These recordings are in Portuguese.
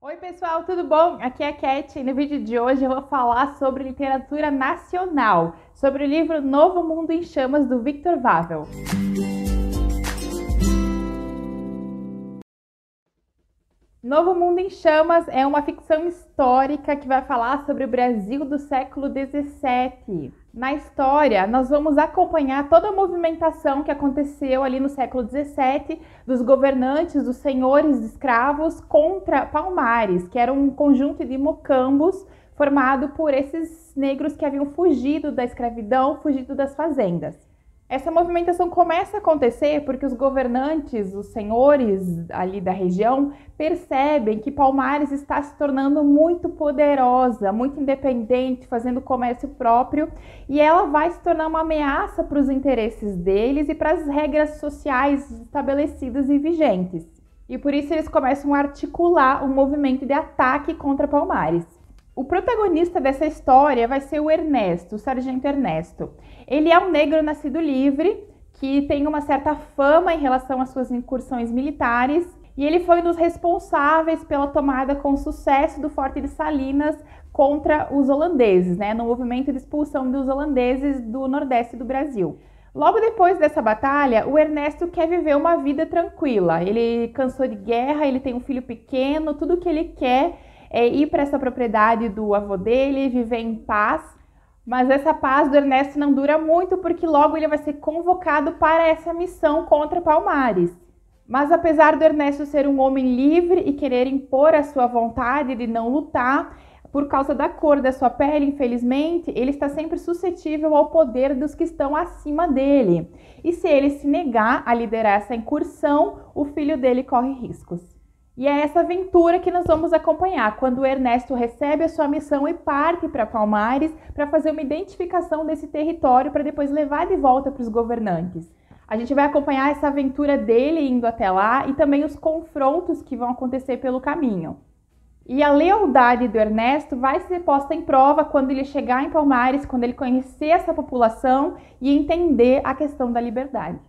Oi pessoal, tudo bom? Aqui é a Cat e no vídeo de hoje eu vou falar sobre literatura nacional, sobre o livro Novo Mundo em Chamas, do Victor Vável. Novo Mundo em Chamas é uma ficção histórica que vai falar sobre o Brasil do século XVII. Na história, nós vamos acompanhar toda a movimentação que aconteceu ali no século XVII dos governantes, dos senhores de escravos contra Palmares, que era um conjunto de mocambos formado por esses negros que haviam fugido da escravidão, fugido das fazendas. Essa movimentação começa a acontecer porque os governantes, os senhores ali da região, percebem que Palmares está se tornando muito poderosa, muito independente, fazendo comércio próprio, e ela vai se tornar uma ameaça para os interesses deles e para as regras sociais estabelecidas e vigentes. E por isso eles começam a articular um movimento de ataque contra Palmares. O protagonista dessa história vai ser o Ernesto, o Sargento Ernesto. Ele é um negro nascido livre, que tem uma certa fama em relação às suas incursões militares, e ele foi um dos responsáveis pela tomada com sucesso do Forte de Salinas contra os holandeses, no movimento de expulsão dos holandeses do Nordeste do Brasil. Logo depois dessa batalha, o Ernesto quer viver uma vida tranquila. Ele cansou de guerra, ele tem um filho pequeno, tudo que ele quer é ir para essa propriedade do avô dele, viver em paz. Mas essa paz do Ernesto não dura muito, porque logo ele vai ser convocado para essa missão contra Palmares. Mas apesar do Ernesto ser um homem livre e querer impor a sua vontade de não lutar, por causa da cor da sua pele, infelizmente, ele está sempre suscetível ao poder dos que estão acima dele. E se ele se negar a liderar essa incursão, o filho dele corre riscos. E é essa aventura que nós vamos acompanhar, quando o Ernesto recebe a sua missão e parte para Palmares para fazer uma identificação desse território para depois levar de volta para os governantes. A gente vai acompanhar essa aventura dele indo até lá e também os confrontos que vão acontecer pelo caminho. E a lealdade do Ernesto vai ser posta em prova quando ele chegar em Palmares, quando ele conhecer essa população e entender a questão da liberdade.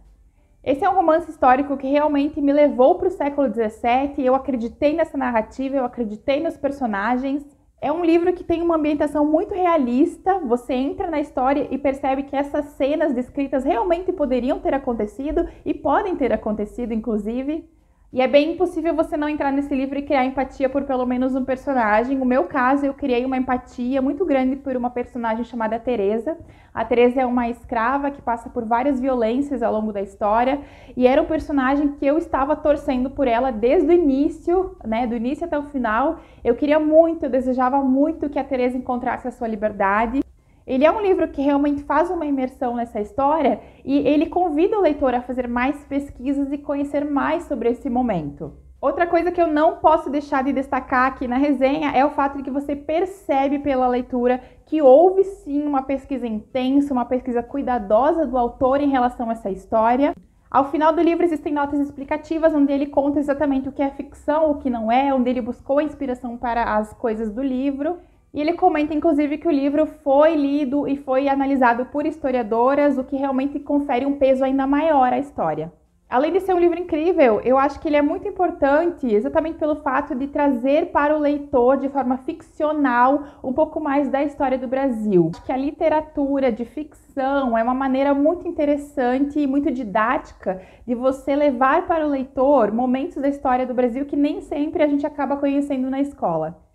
Esse é um romance histórico que realmente me levou para o século XVII, eu acreditei nessa narrativa, eu acreditei nos personagens. É um livro que tem uma ambientação muito realista, você entra na história e percebe que essas cenas descritas realmente poderiam ter acontecido e podem ter acontecido, inclusive. E é bem impossível você não entrar nesse livro e criar empatia por pelo menos um personagem. No meu caso, eu criei uma empatia muito grande por uma personagem chamada Teresa. A Teresa é uma escrava que passa por várias violências ao longo da história e era um personagem que eu estava torcendo por ela desde o início, do início até o final. Eu queria muito, eu desejava muito que a Teresa encontrasse a sua liberdade. Ele é um livro que realmente faz uma imersão nessa história e ele convida o leitor a fazer mais pesquisas e conhecer mais sobre esse momento. Outra coisa que eu não posso deixar de destacar aqui na resenha é o fato de que você percebe pela leitura que houve sim uma pesquisa intensa, uma pesquisa cuidadosa do autor em relação a essa história. Ao final do livro existem notas explicativas onde ele conta exatamente o que é ficção, o que não é, onde ele buscou a inspiração para as coisas do livro. E ele comenta, inclusive, que o livro foi lido e foi analisado por historiadoras, o que realmente confere um peso ainda maior à história. Além de ser um livro incrível, eu acho que ele é muito importante exatamente pelo fato de trazer para o leitor, de forma ficcional, um pouco mais da história do Brasil. Acho que a literatura de ficção é uma maneira muito interessante e muito didática de você levar para o leitor momentos da história do Brasil que nem sempre a gente acaba conhecendo na escola.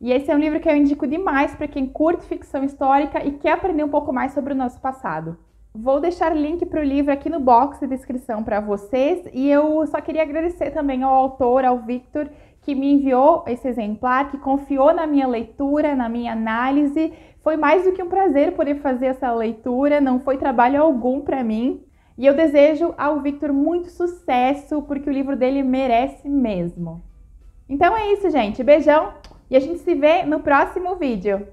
E esse é um livro que eu indico demais para quem curte ficção histórica e quer aprender um pouco mais sobre o nosso passado. Vou deixar link para o livro aqui no box de descrição para vocês e eu só queria agradecer também ao autor, ao Victor, que me enviou esse exemplar, que confiou na minha leitura, na minha análise. Foi mais do que um prazer poder fazer essa leitura, não foi trabalho algum para mim. E eu desejo ao Victor muito sucesso, porque o livro dele merece mesmo. Então é isso, gente. Beijão! E a gente se vê no próximo vídeo.